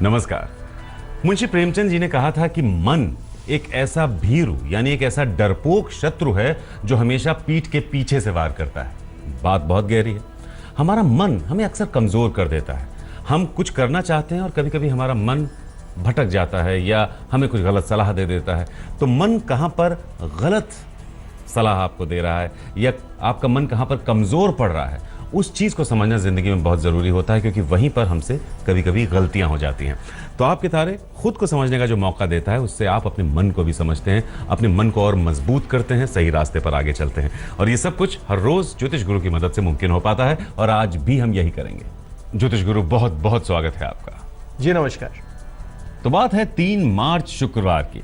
नमस्कार। मुंशी प्रेमचंद जी ने कहा था कि मन एक ऐसा भीरू यानी एक ऐसा डरपोक शत्रु है जो हमेशा पीठ के पीछे से वार करता है। बात बहुत गहरी है। हमारा मन हमें अक्सर कमजोर कर देता है। हम कुछ करना चाहते हैं और कभी कभी हमारा मन भटक जाता है या हमें कुछ गलत सलाह दे देता है। तो मन कहां पर गलत सलाह आपको दे रहा है या आपका मन कहां पर कमजोर पड़ रहा है, उस चीज को समझना जिंदगी में बहुत जरूरी होता है, क्योंकि वहीं पर हमसे कभी कभी गलतियां हो जाती हैं। तो आपके तारे खुद को समझने का जो मौका देता है, उससे आप अपने मन को भी समझते हैं, अपने मन को और मजबूत करते हैं, सही रास्ते पर आगे चलते हैं। और ये सब कुछ हर रोज ज्योतिष गुरु की मदद से मुमकिन हो पाता है और आज भी हम यही करेंगे। ज्योतिष गुरु बहुत बहुत स्वागत है आपका। जी नमस्कार। तो बात है 3 मार्च शुक्रवार की।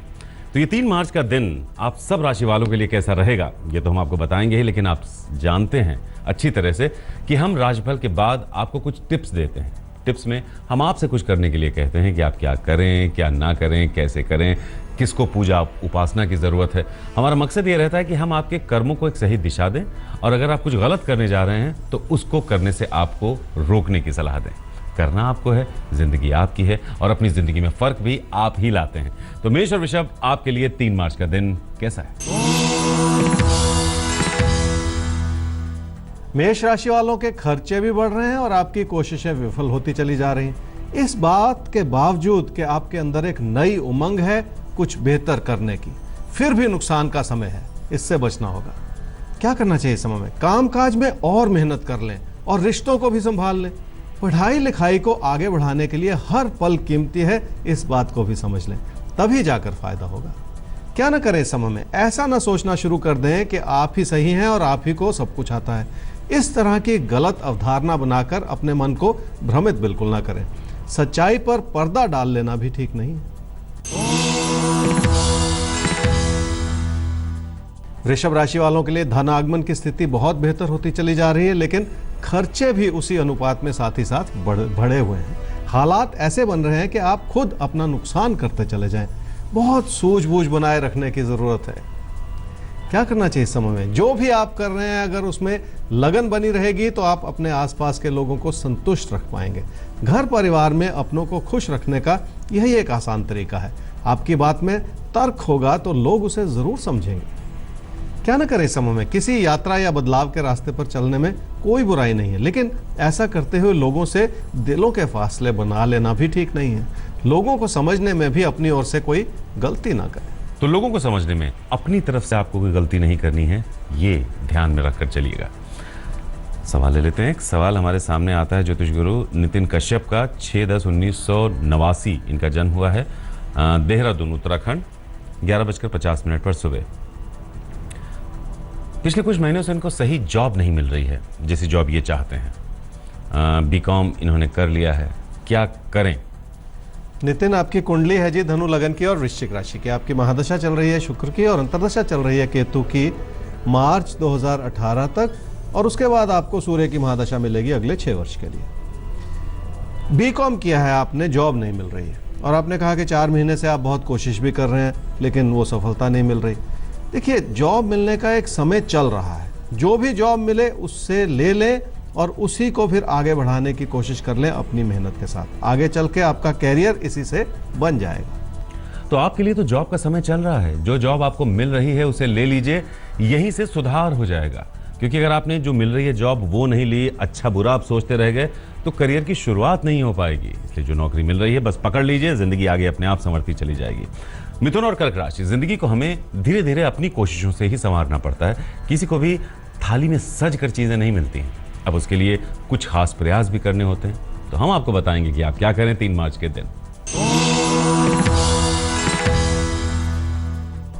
तो ये 3 मार्च का दिन आप सब राशि वालों के लिए कैसा रहेगा ये तो हम आपको बताएंगे ही, लेकिन आप जानते हैं अच्छी तरह से कि हम राशिफल के बाद आपको कुछ टिप्स देते हैं। टिप्स में हम आपसे कुछ करने के लिए कहते हैं कि आप क्या करें, क्या ना करें, कैसे करें, किसको पूजा उपासना की ज़रूरत है। हमारा मकसद ये रहता है कि हम आपके कर्मों को एक सही दिशा दें और अगर आप कुछ गलत करने जा रहे हैं तो उसको करने से आपको रोकने की सलाह दें। करना आपको है, जिंदगी आपकी है और अपनी जिंदगी में फर्क भी आप ही लाते हैं। तो मेष और वृषभ, आपके लिए 3 मार्च का दिन कैसा है? मेष राशि वालों के खर्चे भी बढ़ रहे हैं और आपकी कोशिशें विफल होती चली जा रही हैं। इस बात के बावजूद कि आपके अंदर एक नई उमंग है कुछ बेहतर करने की, फिर भी नुकसान का समय है, इससे बचना होगा। क्या करना चाहिए इस समय में? कामकाज में और मेहनत कर लें और रिश्तों को भी संभाल लें। पढ़ाई लिखाई को आगे बढ़ाने के लिए हर पल कीमती है, इस बात को भी समझ लें, तभी जाकर फायदा होगा। क्या ना करें इस समय में? ऐसा ना सोचना शुरू कर दें कि आप ही सही हैं और आप ही को सब कुछ आता है। इस तरह की गलत अवधारणा बनाकर अपने मन को भ्रमित बिल्कुल ना करें। सच्चाई पर पर्दा डाल लेना भी ठीक नहीं है। वृषभ राशि वालों के लिए धन आगमन की स्थिति बहुत बेहतर होती चली जा रही है, लेकिन खर्चे भी उसी अनुपात में साथ ही साथ बढ़े हुए हैं। हालात ऐसे बन रहे हैं कि आप खुद अपना नुकसान करते चले जाएं। बहुत सूझबूझ बनाए रखने की जरूरत है। क्या करना चाहिए इस समय में? जो भी आप कर रहे हैं अगर उसमें लगन बनी रहेगी तो आप अपने आसपास के लोगों को संतुष्ट रख पाएंगे। घर परिवार में अपनों को खुश रखने का यही एक आसान तरीका है। आपकी बात में तर्क होगा तो लोग उसे जरूर समझेंगे। क्या न करें इस समय में? किसी यात्रा या बदलाव के रास्ते पर चलने में कोई बुराई नहीं है, लेकिन ऐसा करते हुए लोगों से दिलों के फासले बना लेना भी ठीक नहीं है। लोगों को समझने में भी अपनी ओर से कोई गलती ना करें। तो लोगों को समझने में अपनी तरफ से आपको कोई गलती नहीं करनी है, ये ध्यान में रखकर चलिएगा। सवाल ले लेते हैं। एक सवाल हमारे सामने आता है ज्योतिष गुरु नितिन कश्यप का। 6/10/1989 इनका जन्म हुआ है, देहरादून उत्तराखंड, 11:50 पर सुबह। पिछले कुछ महीनों से इनको सही जॉब नहीं मिल रही है, जैसी जॉब ये चाहते हैं। बीकॉम इन्होंने कर लिया है, क्या करें? नितिन, आपकी कुंडली है जी धनु लगन की और वृश्चिक राशि की। आपकी महादशा चल रही है शुक्र की और अंतर्दशा चल रही है केतु की मार्च 2018 तक, और उसके बाद आपको सूर्य की महादशा मिलेगी अगले 6 वर्ष के लिए। बीकॉम किया है आपने, जॉब नहीं मिल रही है और आपने कहा कि 4 महीने से आप बहुत कोशिश भी कर रहे हैं लेकिन वो सफलता नहीं मिल रही। देखिए, जॉब मिलने का एक समय चल रहा है। जो भी जॉब मिले उससे ले लें और उसी को फिर आगे बढ़ाने की कोशिश कर लें अपनी मेहनत के साथ। आगे चल के आपका कैरियर इसी से बन जाएगा। तो आपके लिए तो जॉब का समय चल रहा है। जो जॉब आपको मिल रही है उसे ले लीजिए, यहीं से सुधार हो जाएगा। क्योंकि अगर आपने जो मिल रही है जॉब वो नहीं ली, अच्छा बुरा आप सोचते रह गए, तो करियर की शुरुआत नहीं हो पाएगी। इसलिए जो नौकरी मिल रही है बस पकड़ लीजिए, जिंदगी आगे अपने आप संवरती चली जाएगी। मिथुन और कर्क राशि, जिंदगी को हमें धीरे धीरे अपनी कोशिशों से ही संवारना पड़ता है। किसी को भी थाली में सज कर चीजें नहीं मिलती हैं। अब उसके लिए कुछ खास प्रयास भी करने होते हैं। तो हम आपको बताएंगे कि आप क्या करें 3 मार्च के दिन।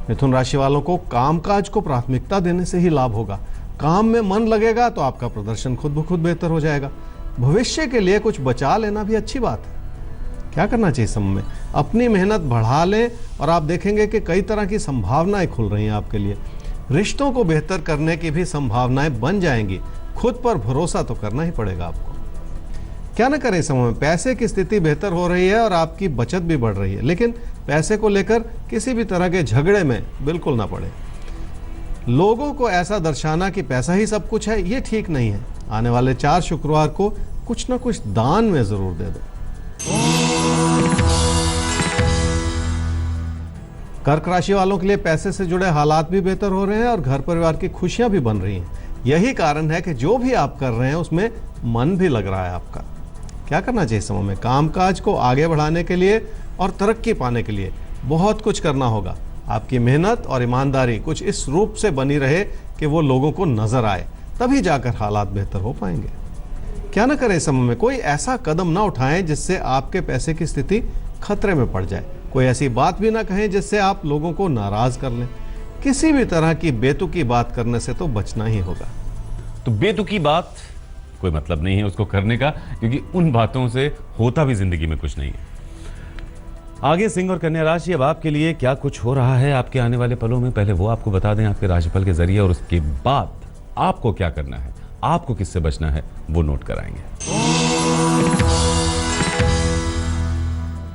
मिथुन राशि वालों को कामकाज को प्राथमिकता देने से ही लाभ होगा। काम में मन लगेगा तो आपका प्रदर्शन खुद ब खुद बेहतर हो जाएगा। भविष्य के लिए कुछ बचा लेना भी अच्छी बात है। क्या करना चाहिए समय में? अपनी मेहनत बढ़ा लें और आप देखेंगे कि कई तरह की संभावनाएं खुल रही हैं आपके लिए। रिश्तों को बेहतर करने की भी संभावनाएं बन जाएंगी। खुद पर भरोसा तो करना ही पड़ेगा आपको। क्या न करें समय में? पैसे की स्थिति बेहतर हो रही है और आपकी बचत भी बढ़ रही है, लेकिन पैसे को लेकर किसी भी तरह के झगड़े में बिल्कुल ना पड़े। लोगों को ऐसा दर्शाना कि पैसा ही सब कुछ है, ये ठीक नहीं है। आने वाले 4 शुक्रवार को कुछ ना कुछ दान में जरूर दे दो। कर्क राशि वालों के लिए पैसे से जुड़े हालात भी बेहतर हो रहे हैं और घर परिवार की खुशियां भी बन रही हैं। यही कारण है कि जो भी आप कर रहे हैं उसमें मन भी लग रहा है आपका। क्या करना चाहिए समय में? कामकाज को आगे बढ़ाने के लिए और तरक्की पाने के लिए बहुत कुछ करना होगा। आपकी मेहनत और ईमानदारी कुछ इस रूप से बनी रहे कि वो लोगों को नजर आए, तभी जाकर हालात बेहतर हो पाएंगे। क्या ना करें इस समय में? कोई ऐसा कदम ना उठाएं जिससे आपके पैसे की स्थिति खतरे में पड़ जाए। कोई ऐसी बात भी ना कहें जिससे आप लोगों को नाराज कर लें। किसी भी तरह की बेतुकी बात करने से तो बचना ही होगा। तो बेतुकी बात कोई मतलब नहीं है उसको करने का, क्योंकि उन बातों से होता भी जिंदगी में कुछ नहीं है। आगे सिंह और कन्या राशि, अब आपके लिए क्या कुछ हो रहा है आपके आने वाले पलों में, पहले वो आपको बता दें आपके राशिफल के जरिए, और उसके बाद आपको क्या करना है, आपको किससे बचना है, वो नोट कराएंगे।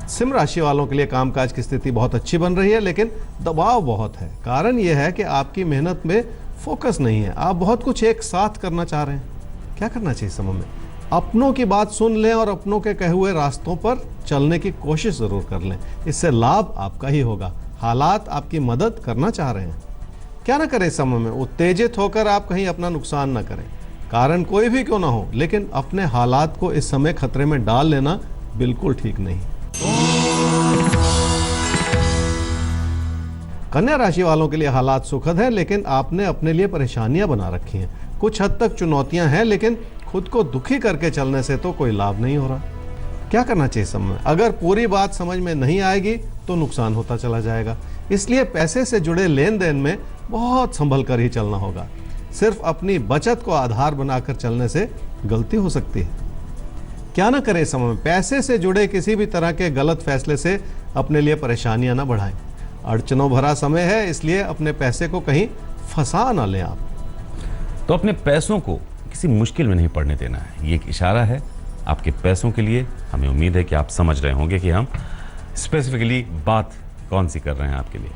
सिंह राशि वालों के लिए कामकाज की स्थिति बहुत अच्छी बन रही है, लेकिन दबाव बहुत है। कारण यह है कि आपकी मेहनत में फोकस नहीं है। आप बहुत कुछ एक साथ करना चाह रहे हैं। क्या करना चाहिए समय में? अपनों की बात सुन लें और अपनों के कहे हुए रास्तों पर चलने की कोशिश जरूर कर लें। इससे लाभ आपका ही होगा। हालात आपकी मदद करना चाह रहे हैं। क्या ना करें इस समय में? उत्तेजित होकर आप कहीं अपना नुकसान ना करें। कारण कोई भी क्यों ना हो, लेकिन अपने हालात को इस समय खतरे में डाल लेना बिल्कुल ठीक नहीं। कन्या राशि वालों के लिए हालात सुखद है, लेकिन आपने अपने लिए परेशानियां बना रखी हैं। कुछ हद तक चुनौतियां हैं, लेकिन खुद को दुखी करके चलने से तो कोई लाभ नहीं हो रहा। क्या करना चाहिए समय? अगर पूरी बात समझ में नहीं आएगी तो नुकसान होता चला जाएगा। इसलिए पैसे से जुड़े लेन देन में बहुत संभल कर ही चलना होगा। सिर्फ अपनी बचत को आधार बनाकर चलने से गलती हो सकती है। क्या ना करें समय में? पैसे से जुड़े किसी भी तरह के गलत फैसले से अपने लिए परेशानियां ना बढ़ाएं। अड़चनों भरा समय है, इसलिए अपने पैसे को कहीं फंसा ना लें आप। तो अपने पैसों को किसी मुश्किल में नहीं पड़ने देना है। ये एक इशारा है आपके पैसों के लिए। हमें उम्मीद है कि आप समझ रहे होंगे कि हम स्पेसिफिकली बात कौन सी कर रहे हैं आपके लिए।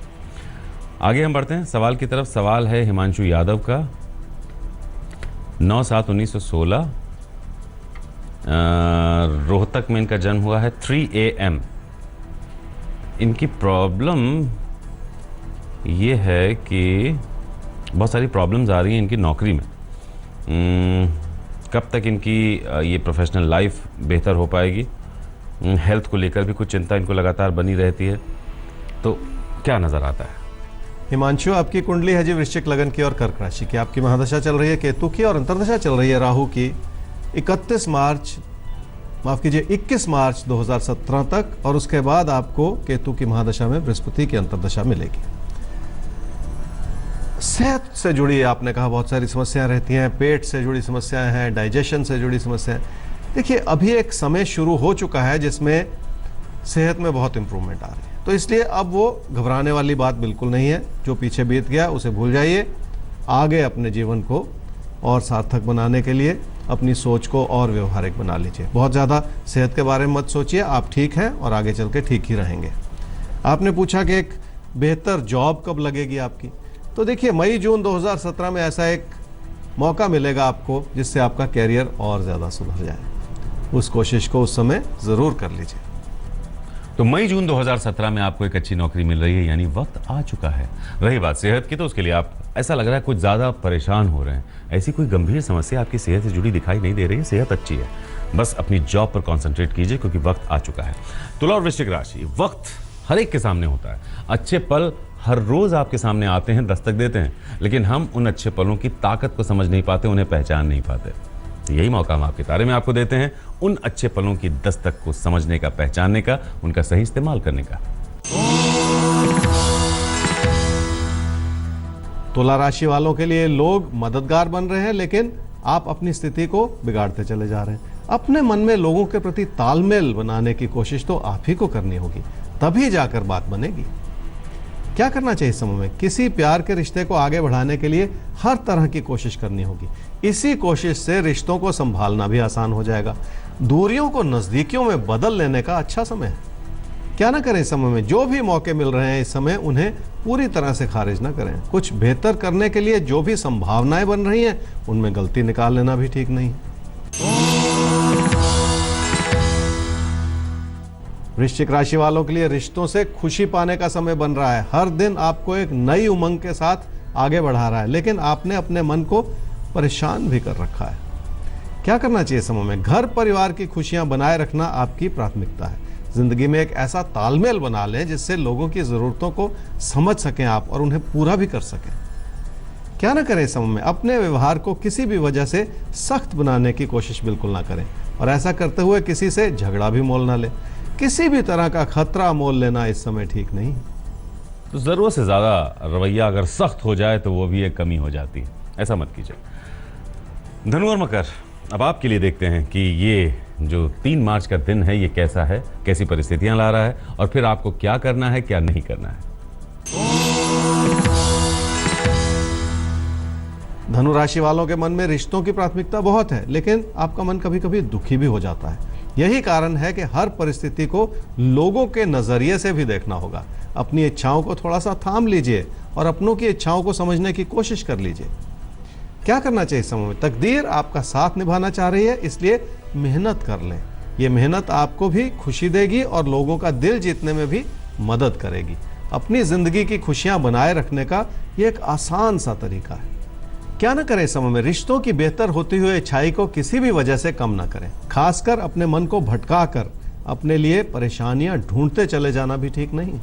आगे हम बढ़ते हैं सवाल की तरफ। सवाल है हिमांशु यादव का, 9/7/1916, रोहतक में इनका जन्म हुआ है, 3 AM। इनकी प्रॉब्लम ये है कि बहुत सारी प्रॉब्लम्स आ रही हैं इनकी नौकरी में। कब तक इनकी ये प्रोफेशनल लाइफ बेहतर हो पाएगी? हेल्थ को लेकर भी कुछ चिंता इनको लगातार बनी रहती है। तो क्या नज़र आता है? हिमांशु, आपकी कुंडली है जी वृश्चिक लगन की और कर्क राशि की। आपकी महादशा चल रही है केतु की और अंतर्दशा चल रही है राहु की 21 मार्च 2017 तक, और उसके बाद आपको केतु की महादशा में बृहस्पति की अंतर्दशा मिलेगी। सेहत से जुड़ी आपने कहा बहुत सारी समस्याएं रहती हैं। पेट से जुड़ी समस्याएं हैं, डाइजेशन से जुड़ी समस्याएं। देखिए, अभी एक समय शुरू हो चुका है जिसमें सेहत में बहुत इंप्रूवमेंट आ रही है, तो इसलिए अब वो घबराने वाली बात बिल्कुल नहीं है। जो पीछे बीत गया उसे भूल जाइए। आगे अपने जीवन को और सार्थक बनाने के लिए अपनी सोच को और व्यवहारिक बना लीजिए। बहुत ज़्यादा सेहत के बारे में मत सोचिए। आप ठीक हैं और आगे चल के ठीक ही रहेंगे। आपने पूछा कि एक बेहतर जॉब कब लगेगी आपकी, तो देखिए मई-जून 2017 में ऐसा एक मौका मिलेगा आपको जिससे आपका कैरियर और ज़्यादा सुधर जाए। उस कोशिश को उस समय ज़रूर कर लीजिए। तो मई-जून 2017 में आपको एक अच्छी नौकरी मिल रही है, यानी वक्त आ चुका है। रही बात सेहत की, तो उसके लिए आप ऐसा लग रहा है कुछ ज़्यादा परेशान हो रहे हैं। ऐसी कोई गंभीर समस्या आपकी सेहत से जुड़ी दिखाई नहीं दे रही है। सेहत अच्छी है, बस अपनी जॉब पर कॉन्सेंट्रेट कीजिए क्योंकि वक्त आ चुका है। तुला और वृश्चिक राशि, वक्त हर एक के सामने होता है। अच्छे पल हर रोज आपके सामने आते हैं, दस्तक देते हैं, लेकिन हम उन अच्छे पलों की ताकत को समझ नहीं पाते, उन्हें पहचान नहीं पाते। तो यही मौका हम आपके तारे में आपको देते हैं, उन अच्छे पलों की दस्तक को समझने का, पहचानने का, उनका सही इस्तेमाल करने का। तुला राशि वालों के लिए लोग मददगार बन रहे हैं, लेकिन आप अपनी स्थिति को बिगाड़ते चले जा रहे हैं। अपने मन में लोगों के प्रति तालमेल बनाने की कोशिश तो आप ही को करनी होगी, तभी जाकर बात बनेगी। क्या करना चाहिए इस समय में? किसी प्यार के रिश्ते को आगे बढ़ाने के लिए हर तरह की कोशिश करनी होगी। इसी कोशिश से रिश्तों को संभालना भी आसान हो जाएगा। दूरियों को नजदीकियों में बदल लेने का अच्छा समय है। क्या ना करें इस समय में? जो भी मौके मिल रहे हैं इस समय उन्हें पूरी तरह से खारिज ना करें। कुछ बेहतर करने के लिए जो भी संभावनाएं बन रही हैं उनमें गलती निकाल लेना भी ठीक नहीं। वृश्चिक राशि वालों के लिए रिश्तों से खुशी पाने का समय बन रहा है। हर दिन आपको एक नई उमंग के साथ आगे बढ़ा रहा है, लेकिन आपने अपने मन को परेशान भी कर रखा है। क्या करना चाहिए समय में? घर परिवार की खुशियां बनाए रखना आपकी प्राथमिकता है। जिंदगी में एक ऐसा तालमेल बना लें जिससे लोगों की ज़रूरतों को समझ सकें आप और उन्हें पूरा भी कर सकें। क्या ना करें समय में? अपने व्यवहार को किसी भी वजह से सख्त बनाने की कोशिश बिल्कुल ना करें, और ऐसा करते हुए किसी से झगड़ा भी मोल ना लें। किसी भी तरह का खतरा मोल लेना इस समय ठीक नहीं। तो ज़रूरत से ज़्यादा रवैया अगर सख्त हो जाए तो वो भी एक कमी हो जाती है। ऐसा मत कीजिए। धनु और मकर, अब आपके लिए देखते हैं कि ये जो 3 मार्च का दिन है ये कैसा है, कैसी परिस्थितियां ला रहा है, और फिर आपको क्या करना है, क्या नहीं करना है। धनु राशि वालों के मन में रिश्तों की प्राथमिकता बहुत है, लेकिन आपका मन कभी कभी दुखी भी हो जाता है। यही कारण है कि हर परिस्थिति को लोगों के नजरिए से भी देखना होगा। अपनी इच्छाओं को थोड़ा सा थाम लीजिए और अपनों की इच्छाओं को समझने की कोशिश कर लीजिए। क्या करना चाहिए इस समय में? तकदीर आपका साथ निभाना चाह रही है, इसलिए मेहनत कर लें। ये मेहनत आपको भी खुशी देगी और लोगों का दिल जीतने में भी मदद करेगी। अपनी जिंदगी की खुशियां बनाए रखने का ये एक आसान सा तरीका है। क्या ना करें इस समय में? रिश्तों की बेहतर होती हुई अच्छाई को किसी भी वजह से कम ना करें। खासकर अपने मन को भटका कर अपने लिए परेशानियां ढूंढते चले जाना भी ठीक नहीं।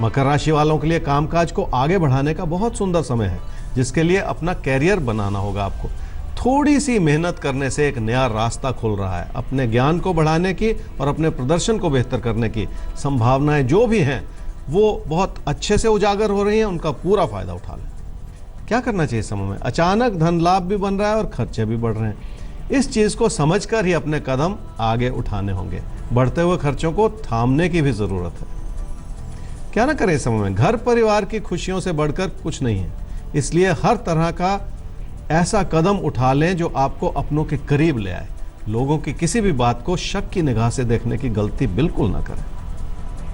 मकर राशि वालों के लिए कामकाज को आगे बढ़ाने का बहुत सुंदर समय है, जिसके लिए अपना कैरियर बनाना होगा आपको। थोड़ी सी मेहनत करने से एक नया रास्ता खुल रहा है। अपने ज्ञान को बढ़ाने की और अपने प्रदर्शन को बेहतर करने की संभावनाएं जो भी हैं वो बहुत अच्छे से उजागर हो रही हैं, उनका पूरा फायदा उठा लें। क्या करना चाहिए समय में? अचानक धन लाभ भी बन रहा है और खर्चे भी बढ़ रहे हैं। इस चीज को समझकर ही अपने कदम आगे उठाने होंगे। बढ़ते हुए खर्चों को थामने की भी जरूरत है। क्या ना करें इस समय में? घर परिवार की खुशियों से बढ़कर कुछ नहीं है, इसलिए हर तरह का ऐसा कदम उठा लें जो आपको अपनों के करीब ले आए। लोगों की किसी भी बात को शक की निगाह से देखने की गलती बिल्कुल ना करें।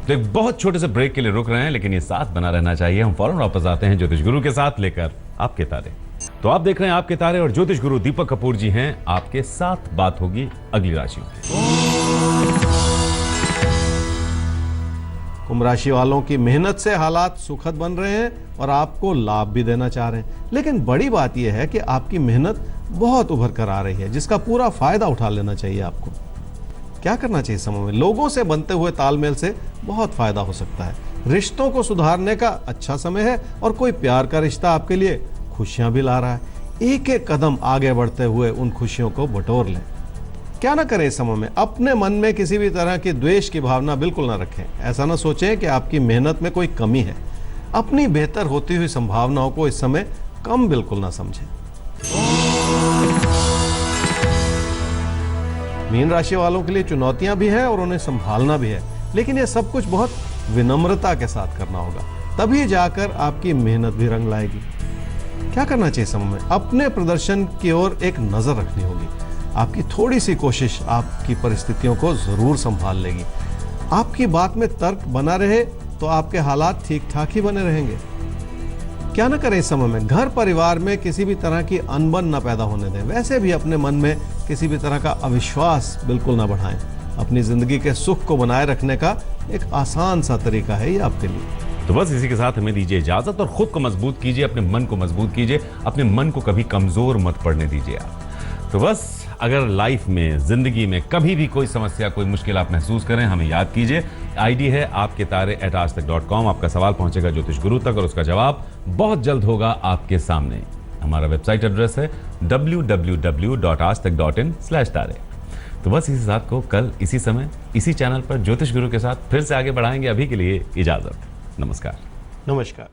तो एक बहुत छोटे से ब्रेक के लिए रुक रहे हैं, लेकिन ये साथ बना रहना चाहिए। हम फौरन वापस आते हैं ज्योतिष गुरु के साथ लेकर आपके तारे। तो आप देख रहे हैं आपके तारे और ज्योतिष गुरु दीपक कपूर जी हैं आपके साथ। बात होगी अगली राशियों की। कुंभ राशि वालों की मेहनत से हालात सुखद बन रहे हैं और आपको लाभ भी देना चाह रहे हैं, लेकिन बड़ी बात यह है कि आपकी मेहनत बहुत उभर कर आ रही है, जिसका पूरा फायदा उठा लेना चाहिए आपको। क्या करना चाहिए समय में? लोगों से बनते हुए तालमेल से बहुत फायदा हो सकता है। रिश्तों को सुधारने का अच्छा समय है और कोई प्यार का रिश्ता आपके लिए खुशियां भी ला रहा है। एक एक कदम आगे बढ़ते हुए उन खुशियों को बटोर लें। क्या ना करें इस समय में? अपने मन में किसी भी तरह की द्वेष की भावना बिल्कुल ना रखें। ऐसा ना सोचें कि आपकी मेहनत में कोई कमी है। अपनी बेहतर होती हुई संभावनाओं को इस समय कम बिल्कुल ना समझें। मीन राशि वालों के लिए चुनौतियां भी हैं और उन्हें संभालना भी है, लेकिन ये सब कुछ बहुत विनम्रता के साथ करना होगा, तभी जाकर आपकी मेहनत भी रंग लाएगी। क्या करना चाहिए समय में? अपने प्रदर्शन की ओर एक नजर रखनी होगी। आपकी थोड़ी सी कोशिश आपकी परिस्थितियों को जरूर संभाल लेगी। आपकी बात में तर्क बना रहे तो आपके हालात ठीक ठाक ही बने रहेंगे। क्या ना करें इस समय में? घर परिवार में किसी भी तरह की अनबन ना पैदा होने दें। वैसे भी अपने मन में किसी भी तरह का अविश्वास बिल्कुल ना बढ़ाएं। अपनी जिंदगी के सुख को बनाए रखने का एक आसान सा तरीका है ये आपके लिए। तो बस इसी के साथ हमें दीजिए इजाजत और खुद को मजबूत कीजिए, अपने मन को मजबूत कीजिए, अपने मन को कभी कमजोर मत पड़ने दीजिए आप। तो बस अगर लाइफ में, जिंदगी में कभी भी कोई समस्या, कोई मुश्किल आप महसूस करें, हमें याद कीजिए। आईडी है आपके तारे @aajtak.com। आपका सवाल पहुंचेगा ज्योतिष गुरु तक और उसका जवाब बहुत जल्द होगा आपके सामने। हमारा वेबसाइट एड्रेस है www.aajtak.in/तारे। तो बस इसी साथ को कल इसी समय इसी चैनल पर ज्योतिष गुरु के साथ फिर से आगे बढ़ाएंगे। अभी के लिए इजाजत। नमस्कार। नमस्कार।